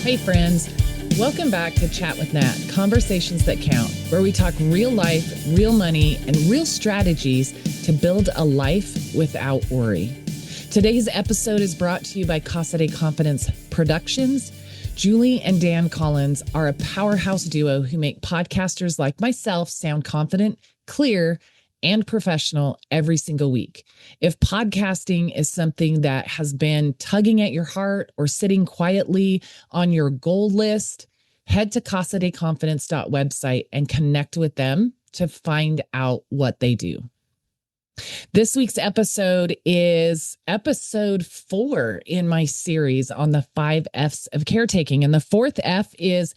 Hey friends, welcome back to Chat with Nat, Conversations That Count, where we talk real life, real money, and real strategies to build a life without worry. Today's episode is brought to you by Casa de Confidence Productions. Julie and Dan Collins are a powerhouse duo who make podcasters like myself sound confident, clear, and professional every single week. If podcasting is something that has been tugging at your heart or sitting quietly on your goal list, head to casadeconfidence.website and connect with them to find out what they do. This week's episode is episode 4 in my series on the 5 F's of caretaking. And the 4th F is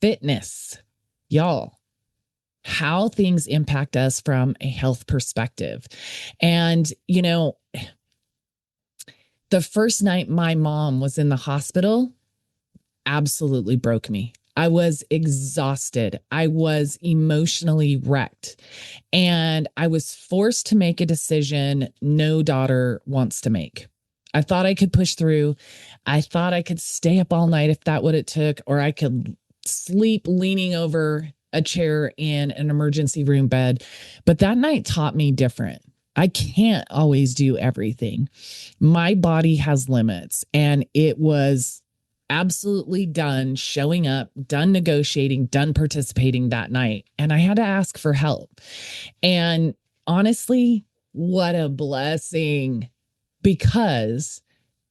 fitness. Y'all, how things impact us from a health perspective. And, you know, the first night my mom was in the hospital absolutely broke me. I was exhausted. I was emotionally wrecked. And I was forced to make a decision no daughter wants to make. I thought I could push through. I thought I could stay up all night if that's what it took, or I could sleep leaning over a chair in an emergency room bed. But that night taught me different. I can't always do everything. My body has limits, and it was absolutely done showing up, done negotiating, done participating that night. And I had to ask for help. And honestly, what a blessing, because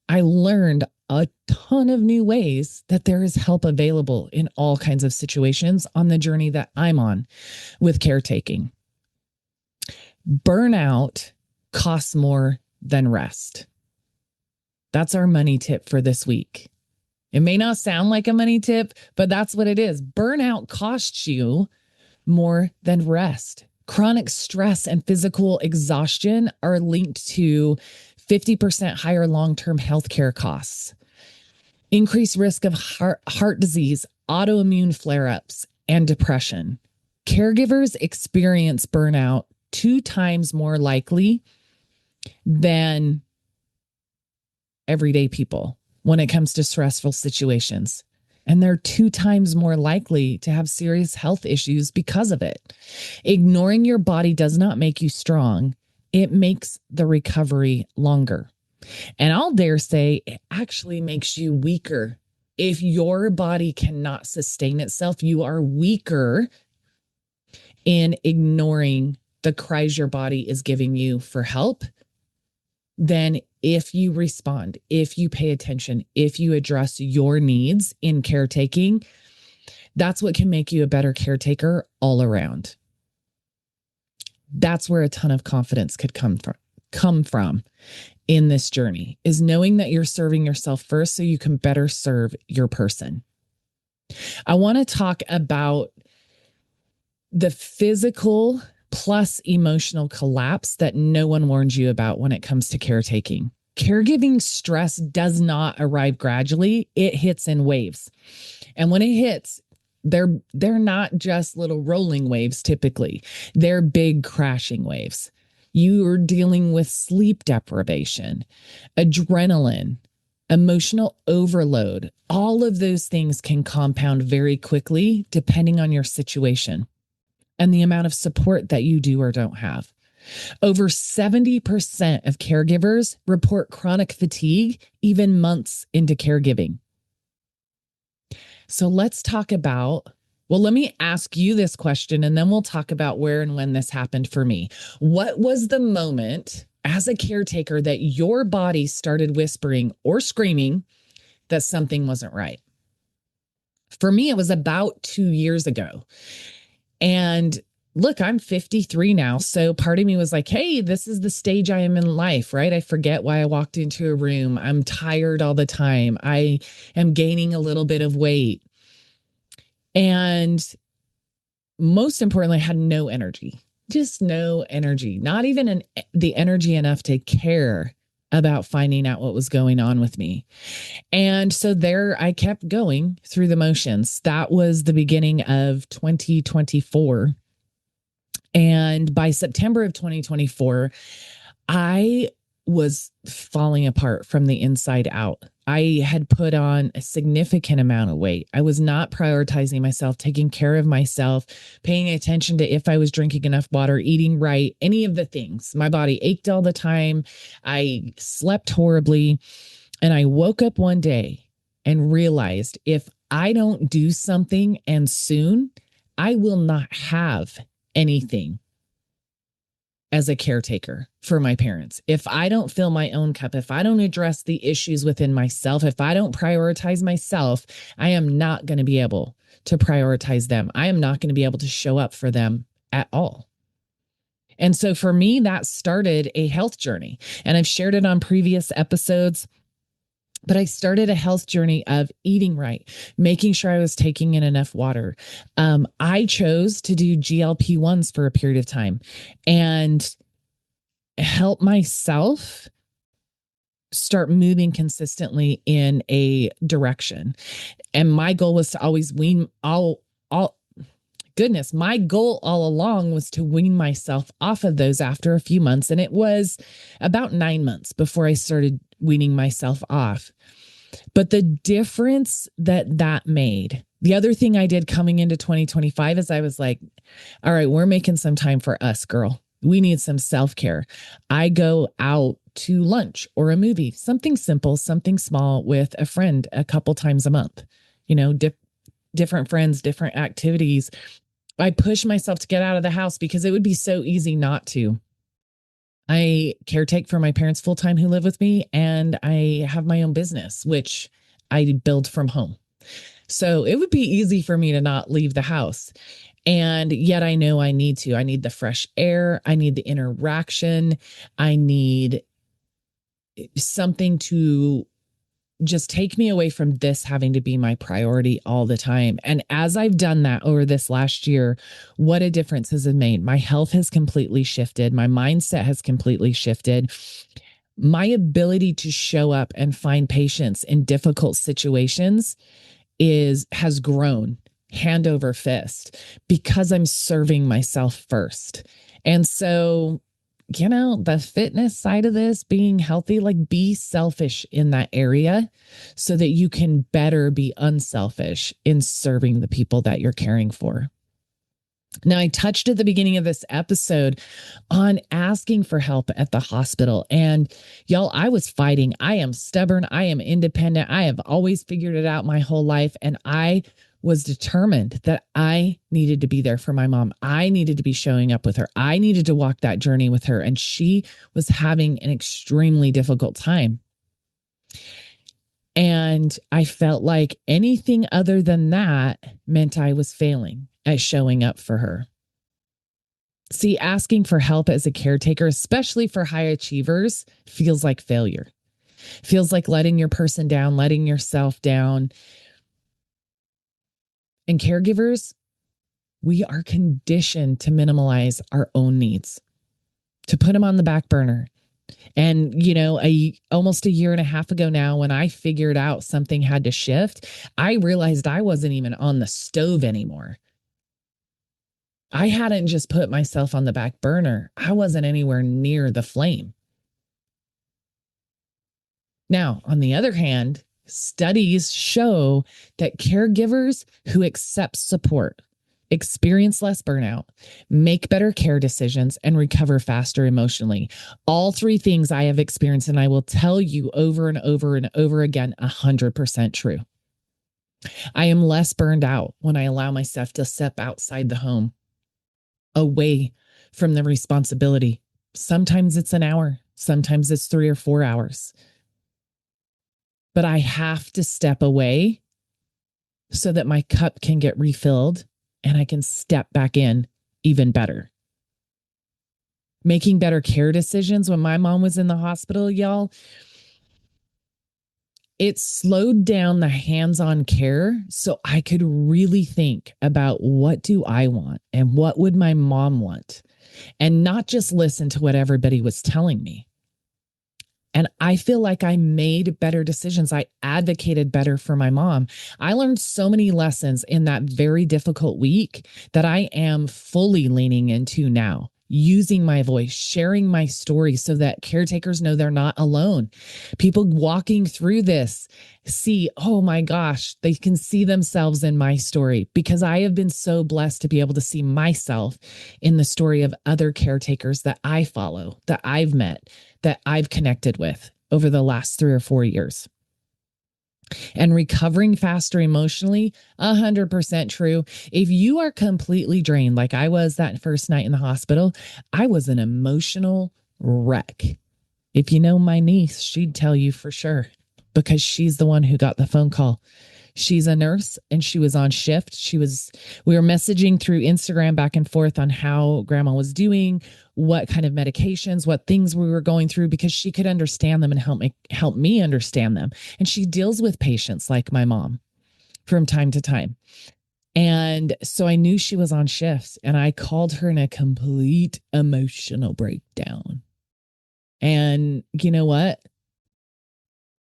I learned a ton of new ways that there is help available in all kinds of situations on the journey that I'm on with caretaking. Burnout costs more than rest. That's our money tip for this week. It may not sound like a money tip, but that's what it is. Burnout costs you more than rest. Chronic stress and physical exhaustion are linked to 50% higher long-term healthcare costs, increased risk of heart disease, autoimmune flare-ups, and depression. Caregivers experience burnout 2 times more likely than everyday people when it comes to stressful situations. And they're 2 times more likely to have serious health issues because of it. Ignoring your body does not make you strong. It makes the recovery longer. And I'll dare say it actually makes you weaker. If your body cannot sustain itself, you are weaker in ignoring the cries your body is giving you for help than if you respond, if you pay attention, if you address your needs in caretaking. That's what can make you a better caretaker all around. That's where a ton of confidence could come from in this journey, is knowing that you're serving yourself first so you can better serve your person. I want to talk about the physical plus emotional collapse that no one warns you about when it comes to caretaking. Caregiving stress does not arrive gradually. It hits in waves. And when it hits, they're not just little rolling waves typically. They're big crashing waves. You are dealing with sleep deprivation, adrenaline, emotional overload. All of those things can compound very quickly depending on your situation and the amount of support that you do or don't have. Over 70% of caregivers report chronic fatigue even months into caregiving. So let's talk about, well, let me ask you this question and then we'll talk about where and when this happened for me. What was the moment as a caretaker that your body started whispering or screaming that something wasn't right? For me, it was about 2 years ago. And look, I'm 53 now. So part of me was like, hey, this is the stage I am in life, right? I forget why I walked into a room. I'm tired all the time. I am gaining a little bit of weight. And most importantly, I had no energy, just no energy, not even the energy enough to care about finding out what was going on with me. And so there I kept going through the motions. That was the beginning of 2024. And by September of 2024, I was falling apart from the inside out. I had put on a significant amount of weight. I was not prioritizing myself, taking care of myself, paying attention to if I was drinking enough water, eating right, any of the things. My body ached all the time. I slept horribly. And I woke up one day and realized if I don't do something and soon, I will not have anything as a caretaker for my parents. If I don't fill my own cup, if I don't address the issues within myself, if I don't prioritize myself, I am not going to be able to prioritize them. I am not going to be able to show up for them at all. And so for me, that started a health journey. And I've shared it on previous episodes. But I started a health journey of eating right, making sure I was taking in enough water. I chose to do GLP-1s for a period of time and help myself start moving consistently in a direction. And my goal was to always wean my goal all along was to wean myself off of those after a few months. And it was about 9 months before I started weaning myself off. But the difference that made, the other thing I did coming into 2025 is I was like, all right, we're making some time for us, girl. We need some self-care. I go out to lunch or a movie, something simple, something small with a friend a couple times a month, different friends, different activities. I push myself to get out of the house because it would be so easy not to. I caretake for my parents full-time who live with me, and I have my own business, which I build from home. So it would be easy for me to not leave the house. And yet I know I need to. I need the fresh air. I need the interaction. I need something to just take me away from this having to be my priority all the time. And as I've done that over this last year, what a difference has it made. My health has completely shifted. My mindset has completely shifted. My ability to show up and find patience in difficult situations has grown hand over fist because I'm serving myself first. And so the fitness side of this, being healthy, like be selfish in that area so that you can better be unselfish in serving the people that you're caring for. Now, I touched at the beginning of this episode on asking for help at the hospital. And y'all, I was fighting. I am stubborn. I am independent. I have always figured it out my whole life. And I was determined that I needed to be there for my mom. I needed to be showing up with her. I needed to walk that journey with her. And she was having an extremely difficult time. And I felt like anything other than that meant I was failing at showing up for her. See, asking for help as a caretaker, especially for high achievers, feels like failure. Feels like letting your person down, letting yourself down. And caregivers, we are conditioned to minimize our own needs, to put them on the back burner. And, almost a year and a half ago now, when I figured out something had to shift, I realized I wasn't even on the stove anymore. I hadn't just put myself on the back burner. I wasn't anywhere near the flame. Now, on the other hand, studies show that caregivers who accept support experience less burnout, make better care decisions, and recover faster emotionally. All three things I have experienced, and I will tell you over and over and over again, 100% true. I am less burned out when I allow myself to step outside the home, away from the responsibility. Sometimes it's an hour, sometimes it's 3 or 4 hours. But I have to step away so that my cup can get refilled and I can step back in even better. Making better care decisions when my mom was in the hospital, y'all, it slowed down the hands-on care so I could really think about what do I want and what would my mom want, and not just listen to what everybody was telling me. And I feel like I made better decisions. I advocated better for my mom. I learned so many lessons in that very difficult week that I am fully leaning into now using my voice, sharing my story so that caretakers know they're not alone. People walking through this see, oh my gosh, they can see themselves in my story, because I have been so blessed to be able to see myself in the story of other caretakers that I follow, that I've met, that I've connected with over the last 3 or 4 years. And recovering faster emotionally, 100% true. If you are completely drained, like I was that first night in the hospital, I was an emotional wreck. If you know my niece, she'd tell you for sure, because she's the one who got the phone call. She's a nurse and she was on shift. We were messaging through Instagram back and forth on how grandma was doing, what kind of medications, what things we were going through, because she could understand them and help me understand them. And she deals with patients like my mom from time to time. And so I knew she was on shifts, and I called her in a complete emotional breakdown. And you know what?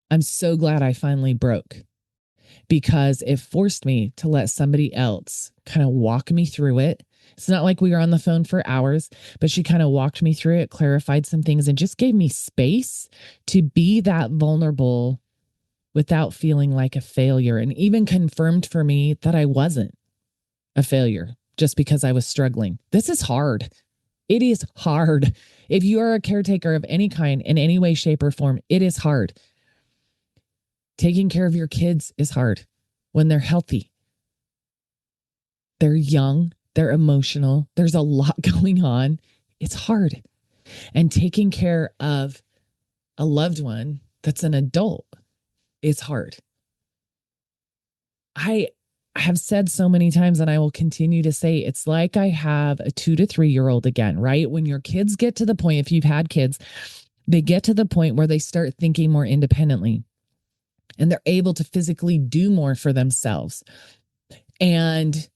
I'm so glad I finally broke, because it forced me to let somebody else kind of walk me through it. It's not like we were on the phone for hours, but she kind of walked me through it, clarified some things, and just gave me space to be that vulnerable without feeling like a failure, and even confirmed for me that I wasn't a failure just because I was struggling. This is hard. It is hard. If you are a caretaker of any kind, in any way, shape, or form, it is hard. Taking care of your kids is hard when they're healthy. They're young, they're emotional, there's a lot going on. It's hard. And taking care of a loved one that's an adult is hard. I have said so many times, and I will continue to say, it's like I have a 2 to 3 year old again, right? When your kids get to the point, if you've had kids, they get to the point where they start thinking more independently, and they're able to physically do more for themselves. And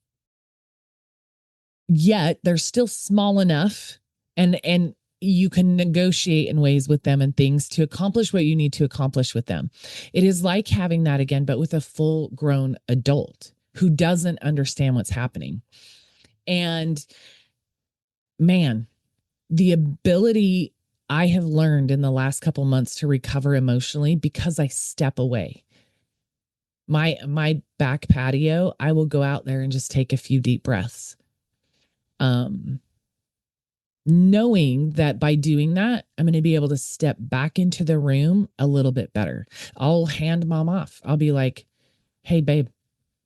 yet they're still small enough, and you can negotiate in ways with them and things to accomplish what you need to accomplish with them. It is like having that again, but with a full grown adult who doesn't understand what's happening. And man, the ability I have learned in the last couple months to recover emotionally, because I step away. My back patio, I will go out there and just take a few deep breaths. Knowing that by doing that, I'm going to be able to step back into the room a little bit better. I'll hand mom off. I'll be like, hey, babe,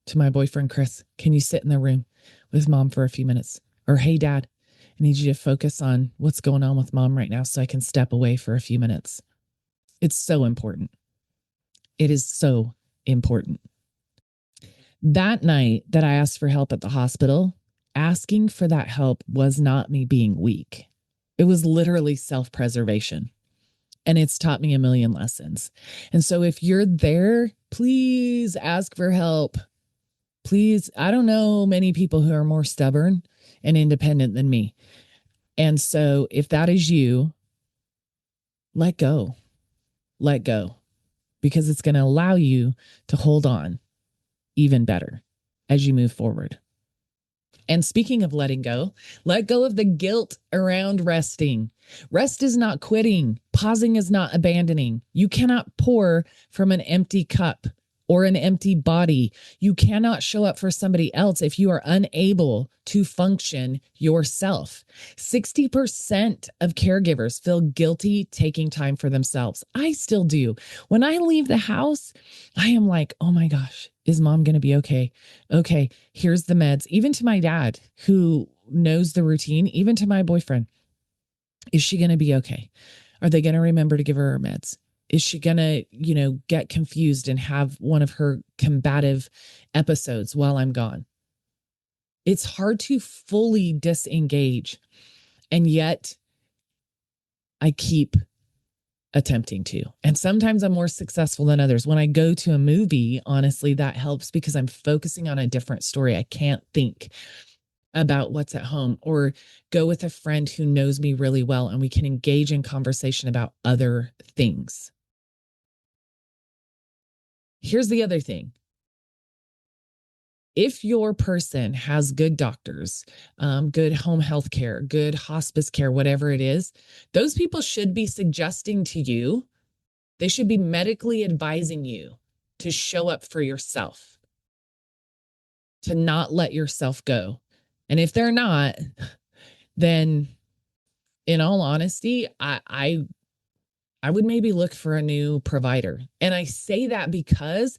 to my boyfriend, Chris, can you sit in the room with mom for a few minutes? Or, hey, dad, I need you to focus on what's going on with mom right now so I can step away for a few minutes. It's so important. It is so important. That night that I asked for help at the hospital, asking for that help was not me being weak. It was literally self-preservation. And it's taught me a million lessons. And so if you're there, please ask for help. Please, I don't know many people who are more stubborn and independent than me. And so if that is you, let go. Let go. Because it's going to allow you to hold on even better as you move forward. And speaking of letting go, let go of the guilt around resting. Rest is not quitting. Pausing is not abandoning. You cannot pour from an empty cup or an empty body. You cannot show up for somebody else if you are unable to function yourself. 60% of caregivers feel guilty taking time for themselves. I still do. When I leave the house, I am like, oh my gosh, is mom going to be okay? Okay, here's the meds. Even to my dad, who knows the routine, even to my boyfriend, is she going to be okay? Are they going to remember to give her her meds? Is she going to, get confused and have one of her combative episodes while I'm gone? It's hard to fully disengage. And yet I keep attempting to. And sometimes I'm more successful than others. When I go to a movie, honestly, that helps because I'm focusing on a different story. I can't think about what's at home, or go with a friend who knows me really well and we can engage in conversation about other things. Here's the other thing. If your person has good doctors, good home health care, good hospice care, whatever it is, those people should be suggesting to you, they should be medically advising you to show up for yourself, to not let yourself go. And if they're not, then in all honesty, I would maybe look for a new provider. And I say that because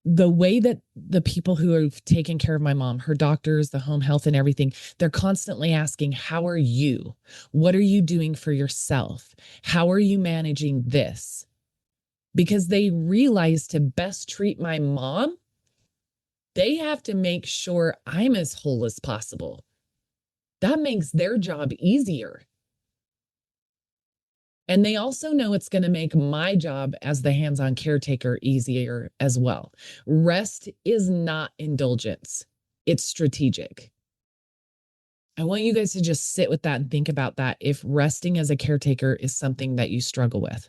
the way that the people who have taken care of my mom, her doctors, the home health and everything, they're constantly asking, how are you? What are you doing for yourself? How are you managing this? Because they realize to best treat my mom, they have to make sure I'm as whole as possible. That makes their job easier. And they also know it's going to make my job as the hands-on caretaker easier as well. Rest is not indulgence. It's strategic. I want you guys to just sit with that and think about that if resting as a caretaker is something that you struggle with.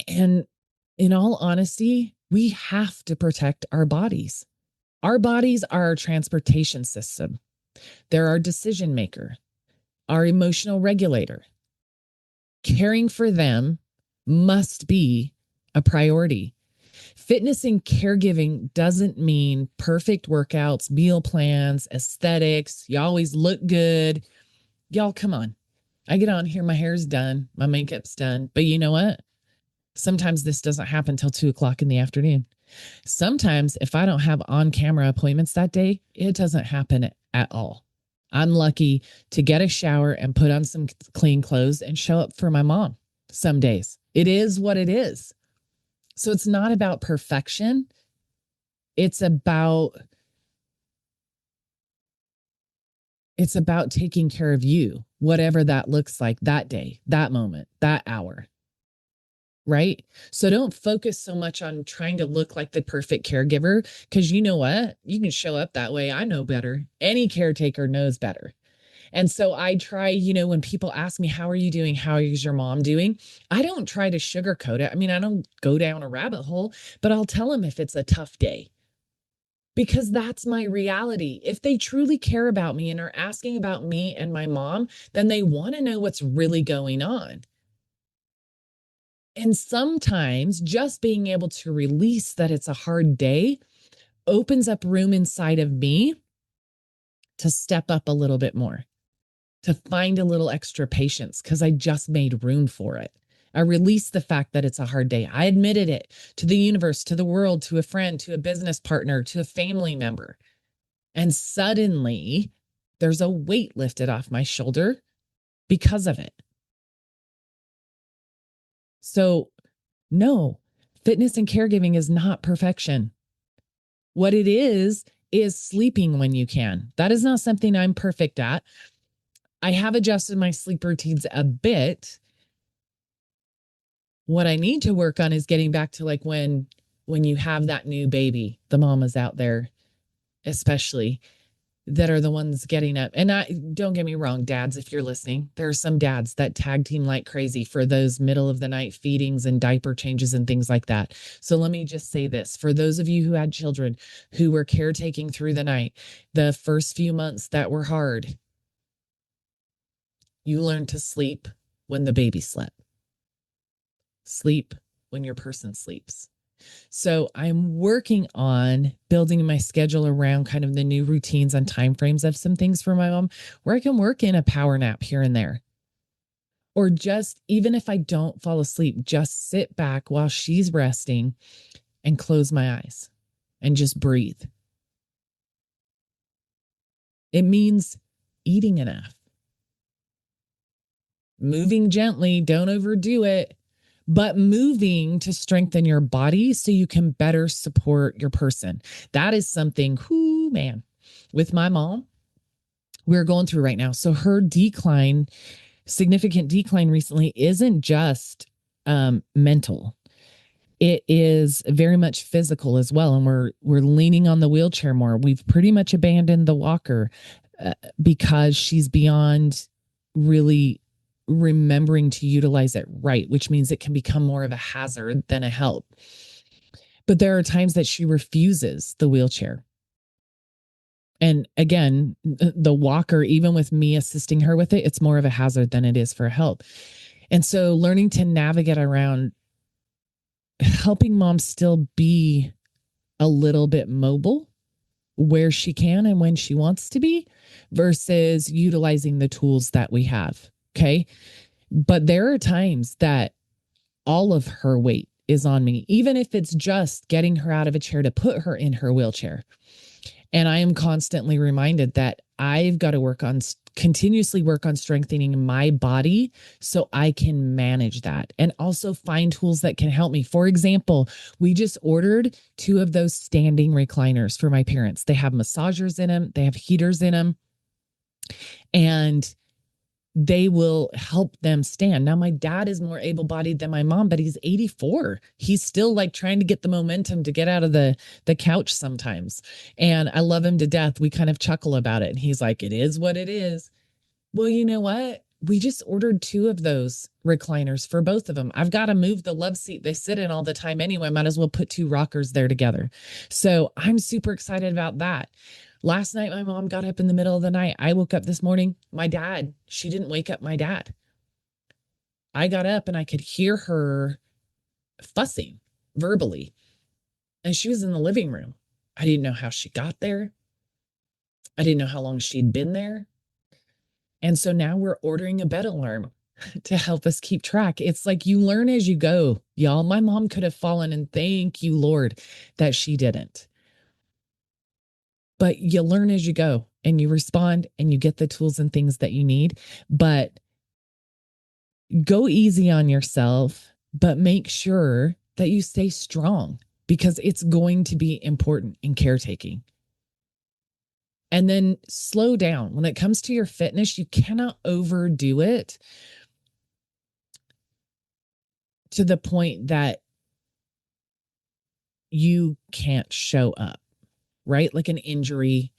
And in all honesty, we have to protect our bodies. Our bodies are our transportation system. They're our decision maker, our emotional regulator. Caring for them must be a priority. Fitness and caregiving doesn't mean perfect workouts, meal plans, aesthetics. You always look good. Y'all, come on. I get on here, my hair's done, my makeup's done. But you know what? Sometimes this doesn't happen till 2:00 in the afternoon. Sometimes if I don't have on-camera appointments that day, it doesn't happen at all. I'm lucky to get a shower and put on some clean clothes and show up for my mom some days. It is what it is. So it's not about perfection. It's about taking care of you, whatever that looks like that day, that moment, that hour. Right? So don't focus so much on trying to look like the perfect caregiver, because you know what? You can show up that way. I know better. Any caretaker knows better. And so I try, when people ask me, how are you doing? How is your mom doing? I don't try to sugarcoat it. I mean, I don't go down a rabbit hole, but I'll tell them if it's a tough day, because that's my reality. If they truly care about me and are asking about me and my mom, then they want to know what's really going on. And sometimes just being able to release that it's a hard day opens up room inside of me to step up a little bit more, to find a little extra patience, because I just made room for it. I released the fact that it's a hard day. I admitted it to the universe, to the world, to a friend, to a business partner, to a family member. And suddenly there's a weight lifted off my shoulder because of it. So no, fitness and caregiving is not perfection. What it is sleeping when you can. That is not something I'm perfect at. I have adjusted my sleep routines a bit. What I need to work on is getting back to like when you have that new baby, the mamas out there, especially, that are the ones getting up. And don't get me wrong, dads, if you're listening, there are some dads that tag team like crazy for those middle of the night feedings and diaper changes and things like that. So let me just say this. For those of you who had children who were caretaking through the night, the first few months that were hard, you learned to sleep when the baby slept. Sleep when your person sleeps. So I'm working on building my schedule around kind of the new routines and timeframes of some things for my mom, where I can work in a power nap here and there. Or just, even if I don't fall asleep, just sit back while she's resting and close my eyes and just breathe. It means eating enough, moving gently, don't overdo it, but moving to strengthen your body so you can better support your person. That is something, man, with my mom, we're going through right now. So her significant decline recently isn't just mental. It is very much physical as well. And we're leaning on the wheelchair more. We've pretty much abandoned the walker because she's beyond really remembering to utilize it right, which means it can become more of a hazard than a help. But there are times that she refuses the wheelchair. And again, the walker, even with me assisting her with it, it's more of a hazard than it is for help. And so learning to navigate around helping mom still be a little bit mobile where she can and when she wants to be versus utilizing the tools that we have. Okay. But there are times that all of her weight is on me, even if it's just getting her out of a chair to put her in her wheelchair. And I am constantly reminded that I've got to continuously work on strengthening my body so I can manage that and also find tools that can help me. For example, we just ordered 2 of those standing recliners for my parents. They have massagers in them, they have heaters in them, and they will help them stand. Now, my dad is more able-bodied than my mom, but he's 84. He's still like trying to get the momentum to get out of the couch sometimes. And I love him to death. We kind of chuckle about it. And he's like, it is what it is. Well, you know what? We just ordered 2 of those recliners for both of them. I've got to move the love seat they sit in all the time anyway. Might as well put 2 rockers there together. So I'm super excited about that. Last night, my mom got up in the middle of the night. I woke up this morning. She didn't wake up my dad. I got up and I could hear her fussing verbally. And she was in the living room. I didn't know how she got there. I didn't know how long she'd been there. And so now we're ordering a bed alarm to help us keep track. It's like you learn as you go, y'all. My mom could have fallen, and thank you, Lord, that she didn't. But you learn as you go and you respond and you get the tools and things that you need. But go easy on yourself, but make sure that you stay strong because it's going to be important in caretaking. And then slow down. When it comes to your fitness, you cannot overdo it to the point that you can't show up, right? Like an injury,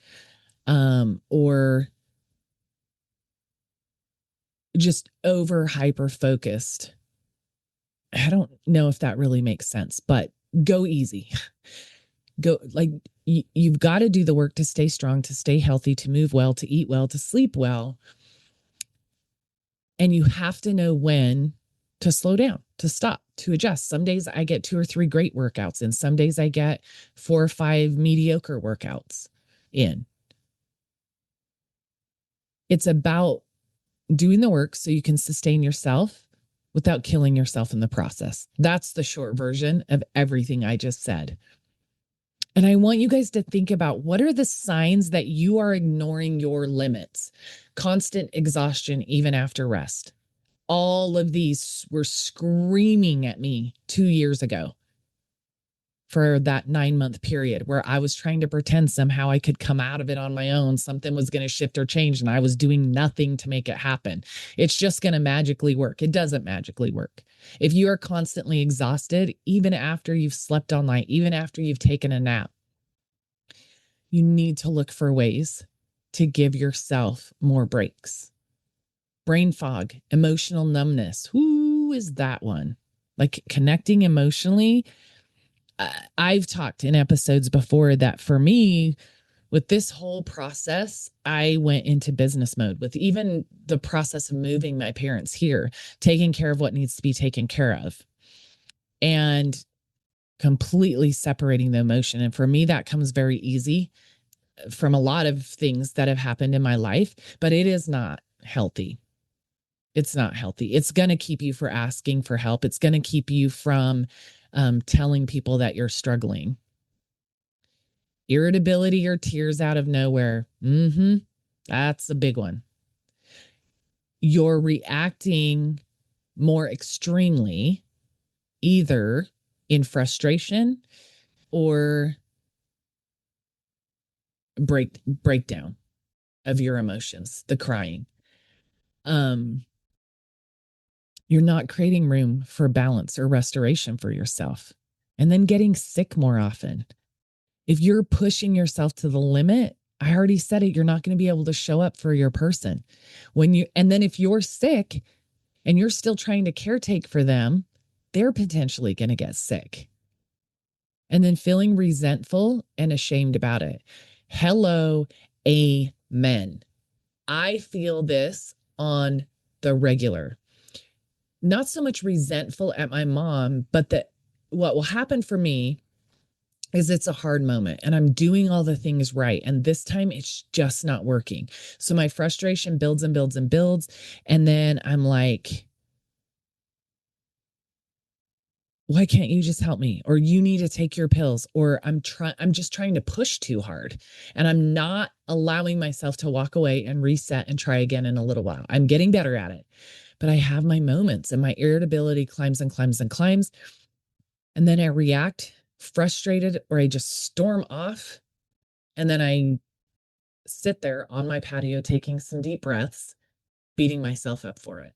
or just over hyper focused. I don't know if that really makes sense, but go easy. Go like you've got to do the work to stay strong, to stay healthy, to move well, to eat well, to sleep well. And you have to know when to slow down, to stop, to adjust. Some days I get 2 or 3 great workouts in. Some days I get 4 or 5 mediocre workouts in. It's about doing the work so you can sustain yourself without killing yourself in the process. That's the short version of everything I just said. And I want you guys to think about what are the signs that you are ignoring your limits? Constant exhaustion, even after rest. All of these were screaming at me 2 years ago for that 9-month period where I was trying to pretend somehow I could come out of it on my own. Something was going to shift or change, and I was doing nothing to make it happen. It's just going to magically work. It doesn't magically work. If you are constantly exhausted, even after you've slept all night, even after you've taken a nap, you need to look for ways to give yourself more breaks. Brain fog, emotional numbness. Who is that one? Like connecting emotionally. I've talked in episodes before that for me, with this whole process, I went into business mode with even the process of moving my parents here, taking care of what needs to be taken care of, and completely separating the emotion. And for me, that comes very easy from a lot of things that have happened in my life, but it is not healthy. It's not healthy. It's going to keep you from asking for help. It's going to keep you from telling people that you're struggling. Irritability or tears out of nowhere. That's a big one. You're reacting more extremely, either in frustration or breakdown of your emotions, the crying. You're not creating room for balance or restoration for yourself. And then getting sick more often. If you're pushing yourself to the limit, I already said it, you're not going to be able to show up for your person. And then if you're sick and you're still trying to caretake for them, they're potentially going to get sick. and then feeling resentful and ashamed about it. Hello, amen. I feel this on the regular. Not so much resentful at my mom, but that what will happen for me is it's a hard moment and I'm doing all the things right. And this time it's just not working. So my frustration builds and builds and builds. And then I'm like, why can't you just help me? Or you need to take your pills, or I'm just trying to push too hard and I'm not allowing myself to walk away and reset and try again in a little while. I'm getting better at it, but I have my moments and my irritability climbs and climbs and climbs. And then I react frustrated, or I just storm off. And then I sit there on my patio, taking some deep breaths, beating myself up for it,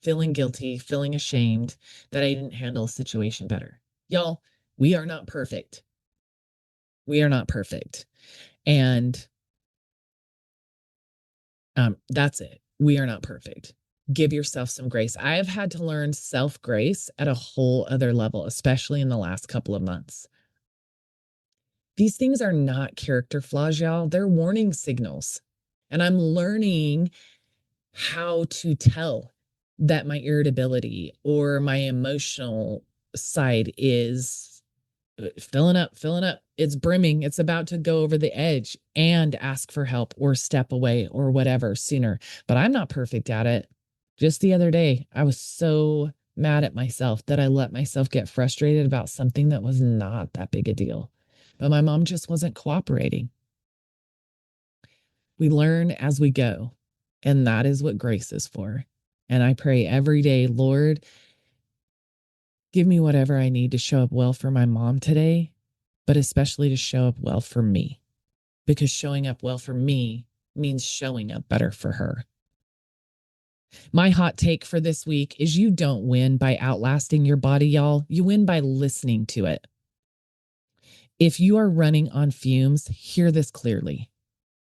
feeling guilty, feeling ashamed that I didn't handle a situation better. Y'all, we are not perfect. We are not perfect. And that's it. We are not perfect. Give yourself some grace. I have had to learn self-grace at a whole other level, especially in the last couple of months. These things are not character flaws, y'all. They're warning signals. And I'm learning how to tell that my irritability or my emotional side is filling up. It's brimming. It's about to go over the edge, and ask for help or step away or whatever sooner. But I'm not perfect at it. Just the other day, I was so mad at myself that I let myself get frustrated about something that was not that big a deal. But my mom just wasn't cooperating. We learn as we go, and that is what grace is for. And I pray every day, Lord, give me whatever I need to show up well for my mom today, but especially to show up well for me, because showing up well for me means showing up better for her. My hot take for this week is you don't win by outlasting your body, y'all. You win by listening to it. If you are running on fumes, hear this clearly.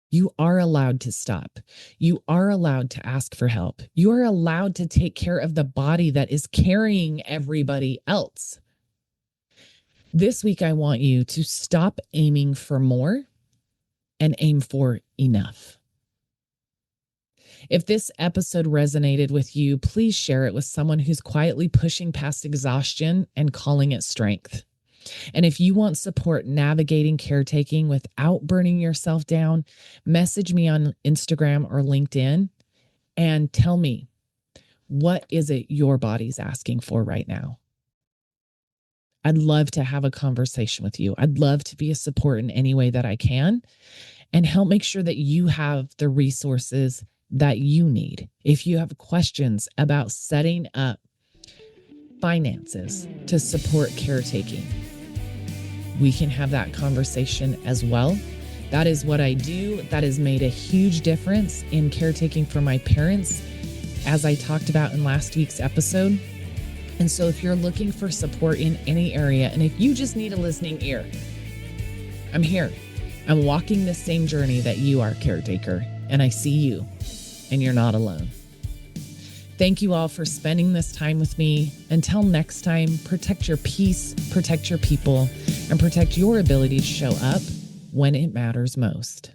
You are allowed to stop. You are allowed to ask for help. You are allowed to take care of the body that is carrying everybody else. This week, I want you to stop aiming for more and aim for enough. If this episode resonated with you, please share it with someone who's quietly pushing past exhaustion and calling it strength. And if you want support navigating caretaking without burning yourself down, message me on Instagram or LinkedIn and tell me, what is it your body's asking for right now? I'd love to have a conversation with you. I'd love to be a support in any way that I can and help make sure that you have the resources that you need. If you have questions about setting up finances to support caretaking, we can have that conversation as well. That is what I do. That has made a huge difference in caretaking for my parents, as I talked about in last week's episode. And so if you're looking for support in any area, and if you just need a listening ear, I'm here. I'm walking the same journey that you are, caretaker, and I see you, and you're not alone. Thank you all for spending this time with me. Until next time, protect your peace, protect your people, and protect your ability to show up when it matters most.